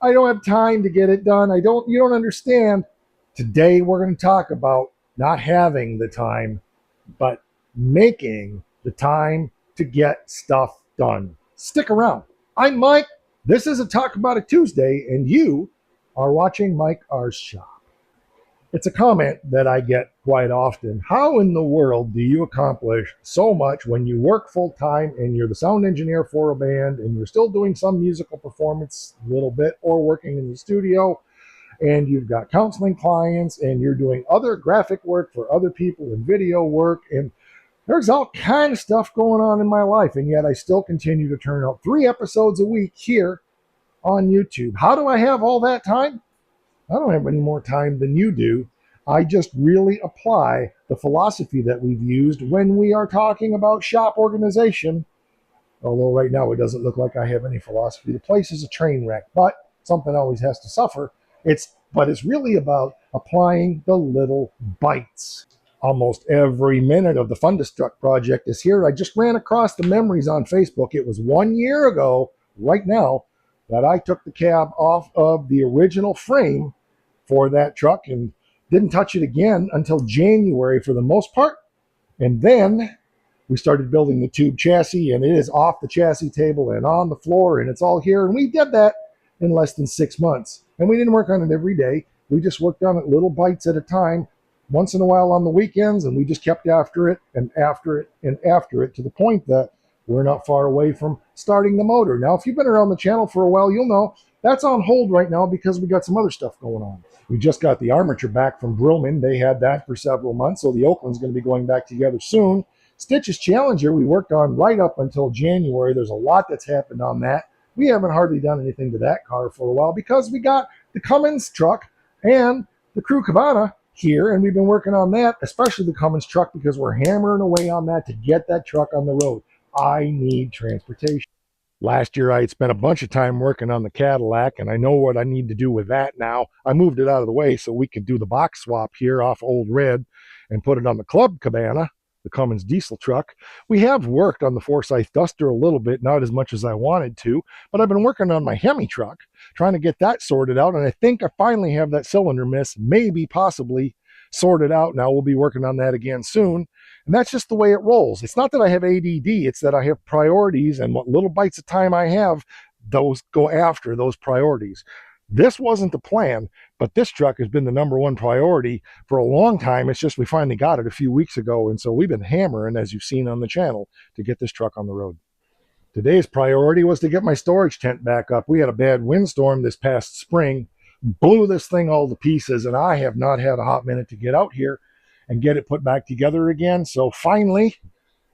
I don't have time to get it done. You don't understand. Today we're going to talk about not having the time, but making the time to get stuff done. Stick around. I'm Mike. This is a Talk About It Tuesday, and you are watching Mike R's Shop. It's a comment that I get quite often. How in the world do you accomplish so much when you work full time and you're the sound engineer for a band and you're still doing some musical performance a little bit or working in the studio and you've got counseling clients and you're doing other graphic work for other people and video work, and there's all kind of stuff going on in my life, and yet I still continue to turn out 3 episodes a week here on YouTube. How do I have all that time? I don't have any more time than you do. I just really apply the philosophy that we've used when we are talking about shop organization. Although right now it doesn't look like I have any philosophy. The place is a train wreck, but something always has to suffer. It's really about applying the little bites. Almost every minute of the Fundestruct project is here. I just ran across the memories on Facebook. It was 1 year ago, right now, that I took the cab off of the original frame for that truck and didn't touch it again until January for the most part. And then we started building the tube chassis, and it is off the chassis table and on the floor, and it's all here. And we did that in less than 6 months. And we didn't work on it every day. We just worked on it little bites at a time, once in a while on the weekends, and we just kept after it and after it and after it to the point that we're not far away from starting the motor. Now, if you've been around the channel for a while, you'll know that's on hold right now because we got some other stuff going on. We just got the armature back from Brillman. They had that for several months, so the Oakland's going to be going back together soon. Stitch's Challenger we worked on right up until January. There's a lot that's happened on that. We haven't hardly done anything to that car for a while because we got the Cummins truck and the Crew Cabana here, and we've been working on that, especially the Cummins truck, because we're hammering away on that to get that truck on the road. I need transportation. Last year, I had spent a bunch of time working on the Cadillac, and I know what I need to do with that now. I moved it out of the way so we could do the box swap here off Old Red and put it on the Club Cabana, the Cummins diesel truck. We have worked on the Forsyth Duster a little bit, not as much as I wanted to, but I've been working on my Hemi truck, trying to get that sorted out, and I think I finally have that cylinder miss, maybe, possibly, sorted out now. We'll be working on that again soon. And that's just the way it rolls. It's not that I have ADD, it's that I have priorities, and what little bites of time I have, those go after those priorities. This wasn't the plan, but this truck has been the #1 priority for a long time. It's just we finally got it a few weeks ago, and so we've been hammering, as you've seen on the channel, to get this truck on the road. Today's priority was to get my storage tent back up. We had a bad windstorm this past spring, blew this thing all to pieces, and I have not had a hot minute to get out here and get it put back together again. So finally,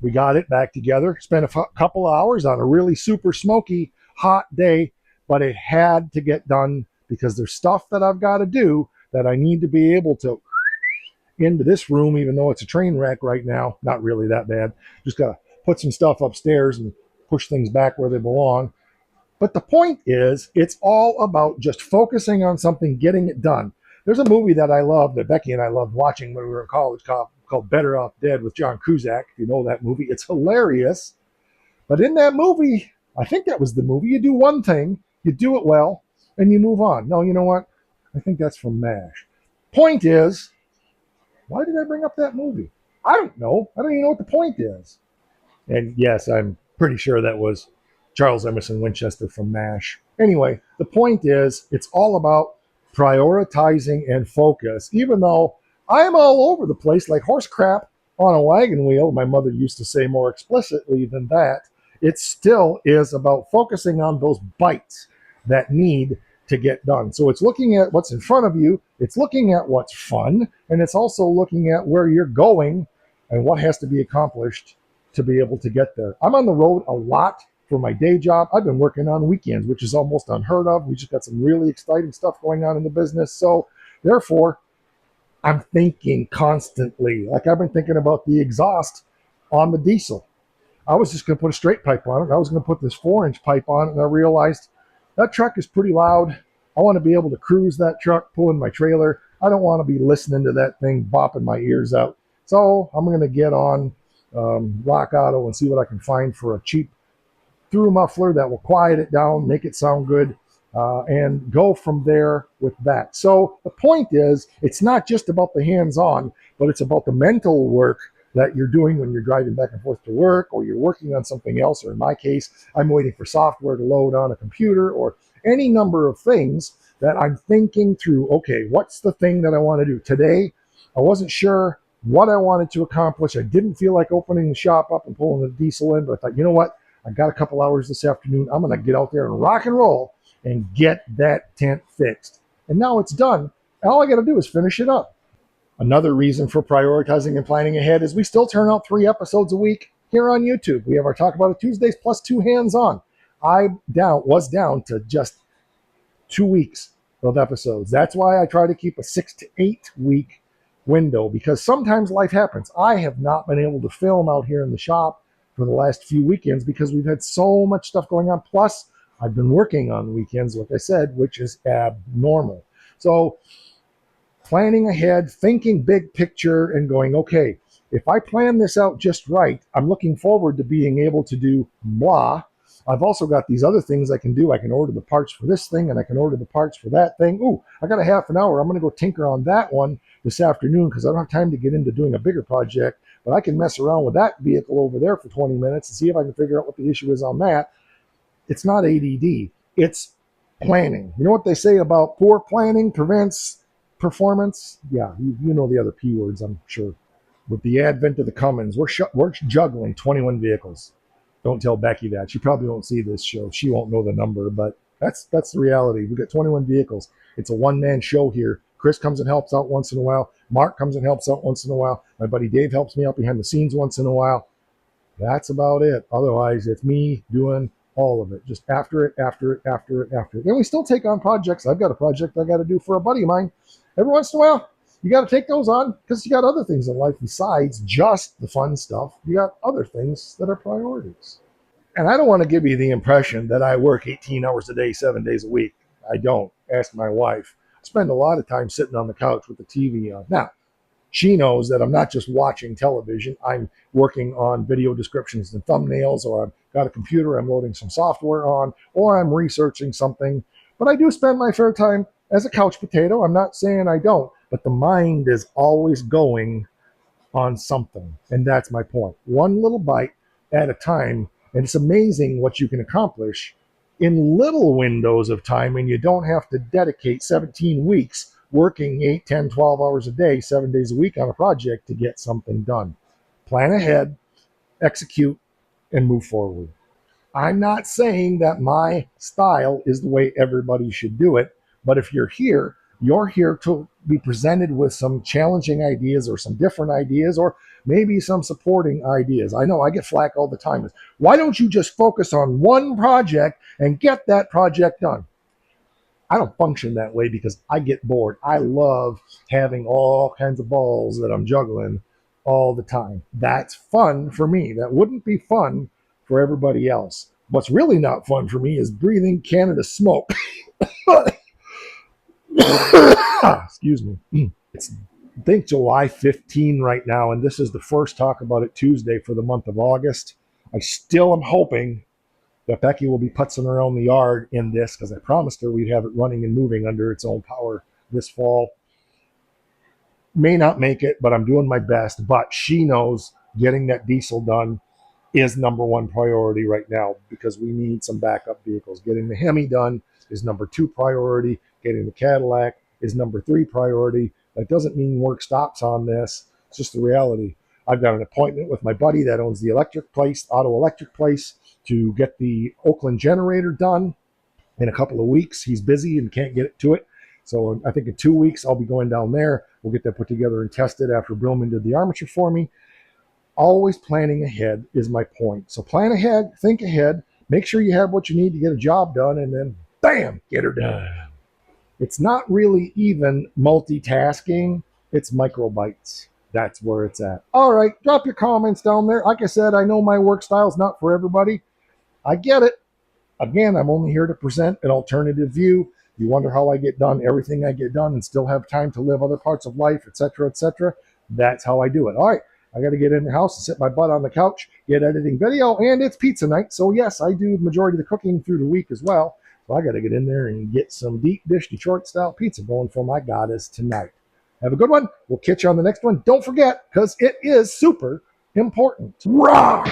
we got it back together. Spent a couple hours on a really super smoky, hot day, but it had to get done because there's stuff that I've got to do that I need to be able to into this room, even though it's a train wreck right now. Not really that bad. Just got to put some stuff upstairs and push things back where they belong. But the point is, it's all about just focusing on something, getting it done. There's a movie that I love, that Becky and I loved watching when we were in college, called Better Off Dead with John Cusack. If you know that movie, it's hilarious. But in that movie, I think that was the movie, you do one thing, you do it well, and you move on. No, you know what? I think that's from MASH. Point is, why did I bring up that movie? I don't know. I don't even know what the point is. And yes, I'm pretty sure that was Charles Emerson Winchester from MASH. Anyway, the point is, it's all about prioritizing and focus. Even though I'm all over the place like horse crap on a wagon wheel, my mother used to say more explicitly than that, it still is about focusing on those bites that need to get done. So it's looking at what's in front of you, it's looking at what's fun, and it's also looking at where you're going and what has to be accomplished to be able to get there. I'm on the road a lot for my day job. I've been working on weekends, which is almost unheard of. We just got some really exciting stuff going on in the business. So therefore, I'm thinking constantly. Like I've been thinking about the exhaust on the diesel. I was just going to put a straight pipe on it. I was going to put this 4-inch pipe on it, and I realized that truck is pretty loud. I want to be able to cruise that truck, pulling my trailer. I don't want to be listening to that thing bopping my ears out. So I'm going to get on Rock Auto and see what I can find for a cheap through muffler that will quiet it down, make it sound good, and go from there with that. So the point is, it's not just about the hands-on, but it's about the mental work that you're doing when you're driving back and forth to work, or you're working on something else, or in my case, I'm waiting for software to load on a computer, or any number of things that I'm thinking through. Okay, what's the thing that I want to do today? I wasn't sure what I wanted to accomplish. I didn't feel like opening the shop up and pulling the diesel in, but I thought, you know what? I got a couple hours this afternoon. I'm going to get out there and rock and roll and get that tent fixed. And now it's done. All I got to do is finish it up. Another reason for prioritizing and planning ahead is we still turn out 3 episodes a week here on YouTube. We have our Talk About It Tuesdays plus 2 hands-on. I was down to just 2 weeks of episodes. That's why I try to keep a 6 to 8 week window, because sometimes life happens. I have not been able to film out here in the shop for the last few weekends because we've had so much stuff going on. Plus, I've been working on weekends, like I said, which is abnormal. So planning ahead, thinking big picture, and going, okay, if I plan this out just right, I'm looking forward to being able to do blah. I've also got these other things I can do. I can order the parts for this thing, and I can order the parts for that thing. Ooh, I got a half an hour. I'm going to go tinker on that one this afternoon because I don't have time to get into doing a bigger project, but I can mess around with that vehicle over there for 20 minutes and see if I can figure out what the issue is on that. It's not ADD. It's planning. You know what they say about poor planning prevents performance? Yeah, you know the other P words, I'm sure. With the advent of the Cummins, we're juggling 21 vehicles. Don't tell Becky that. She probably won't see this show. She won't know the number, but that's the reality. We've got 21 vehicles. It's a one-man show here. Chris comes and helps out once in a while. Mark comes and helps out once in a while. My buddy Dave helps me out behind the scenes once in a while. That's about it. Otherwise, it's me doing all of it. Just after it. And we still take on projects. I've got a project I got to do for a buddy of mine. Every once in a while, you got to take those on because you got other things in life besides just the fun stuff. You got other things that are priorities. And I don't want to give you the impression that I work 18 hours a day, 7 days a week. I don't. Ask my wife. I spend a lot of time sitting on the couch with the TV on. Now, she knows that I'm not just watching television. I'm working on video descriptions and thumbnails, or I've got a computer I'm loading some software on, or I'm researching something. But I do spend my fair time as a couch potato. I'm not saying I don't, but the mind is always going on something. And that's my point. One little bite at a time. And it's amazing what you can accomplish in little windows of time, and you don't have to dedicate 17 weeks working 8, 10, 12 hours a day, 7 days a week on a project to get something done. Plan ahead, execute, and move forward. I'm not saying that my style is the way everybody should do it, but if you're here to be presented with some challenging ideas or some different ideas or maybe some supporting ideas. I know I get flack all the time. Why don't you just focus on one project and get that project done? I don't function that way because I get bored. I love having all kinds of balls that I'm juggling all the time. That's fun for me. That wouldn't be fun for everybody else. What's really not fun for me is breathing Canada smoke. Excuse me. It's, I think, July 15 right now, and this is the first Talk About It Tuesday for the month of August. I still am hoping that Becky will be putzing around the yard in this because I promised her we'd have it running and moving under its own power this fall. May not make it, but I'm doing my best. But she knows getting that diesel done is number one priority right now because we need some backup vehicles. Getting the Hemi done is number 2 priority. Getting the Cadillac is number 3 priority. That doesn't mean work stops on this. It's just the reality. I've got an appointment with my buddy that owns the electric place, auto electric place, to get the Oakland generator done in a couple of weeks. He's busy and can't get to it. So I think in 2 weeks, I'll be going down there. We'll get that put together and tested after Brillman did the armature for me. Always planning ahead is my point. So plan ahead, think ahead, make sure you have what you need to get a job done, and then bam, get her done. It's not really even multitasking. It's micro bites. That's where it's at. All right, drop your comments down there. Like I said, I know my work style is not for everybody. I get it. Again, I'm only here to present an alternative view. You wonder how I get done everything I get done and still have time to live other parts of life, etc., etc. That's how I do it. All right, I got to get in the house and sit my butt on the couch, get editing video, and it's pizza night. So yes, I do the majority of the cooking through the week as well. So I got to get in there and get some deep dish Detroit style pizza going for my goddess tonight. Have a good one. We'll catch you on the next one. Don't forget, because it is super important. Rock!